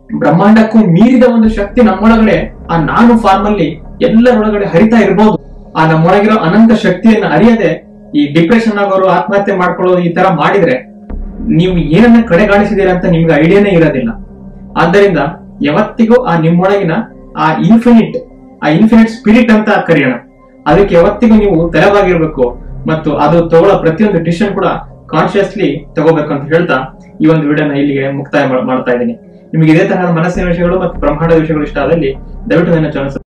ಬ್ರಹ್ಮಾಂಡಕ್ಕೂ ಮೀರಿದ ಒಂದು ಶಕ್ತಿ ನಮ್ಮೊಳಗಡೆ ಆ ನಾನು ಫಾರ್ಮ್ ಅಲ್ಲಿ ಎಲ್ಲರೊಳಗಡೆ ಹರಿತಾ ಇರ್ಬೋದು. ಆ ನಮ್ಮೊಳಗಿರೋ ಅನಂತ ಶಕ್ತಿಯನ್ನ ಅರಿಯದೆ ಈ ಡಿಪ್ರೆಷನ್ ಆಗೋರು, ಆತ್ಮಹತ್ಯೆ ಮಾಡ್ಕೊಳ್ಳೋದು ಈ ತರ ಮಾಡಿದ್ರೆ ನೀವು ಏನನ್ನ ಕಡೆಗಾಣಿಸಿದೀರ ಅಂತ ನಿಮ್ಗೆ ಐಡಿಯಾನೇ ಇರೋದಿಲ್ಲ. ಆದ್ದರಿಂದ ಯಾವತ್ತಿಗೂ ಆ ನಿಮ್ಮೊಳಗಿನ ಆ ಇನ್ಫಿನಿಟ್ ಸ್ಪಿರಿಟ್ ಅಂತ ಕರೆಯೋಣ, ಅದಕ್ಕೆ ಯಾವತ್ತಿಗೂ ನೀವು ತಲೆವಾಗಿರ್ಬೇಕು ಮತ್ತು ಅದು ತಗೊಳ್ಳೋ ಪ್ರತಿಯೊಂದು ಡಿಸಿಷನ್ ಕೂಡ ಕಾನ್ಶಿಯಸ್ಲಿ ತಗೋಬೇಕು ಅಂತ ಹೇಳ್ತಾ ಈ ಒಂದು ವಿಡಿಯೋನ ಇಲ್ಲಿಗೆ ಮುಕ್ತಾಯ ಮಾಡ್ತಾ ಇದ್ದೀನಿ. ನಿಮಗೆ ಇದೇ ತರಹದ ಮನಸ್ಸಿನ ವಿಷಯಗಳು ಮತ್ತು ಬ್ರಹ್ಮಾಂಡದ ವಿಷಯಗಳು ಇಷ್ಟ ಆದಲ್ಲಿ ದಯವಿಟ್ಟು ನನ್ನ ಚಾನಲ್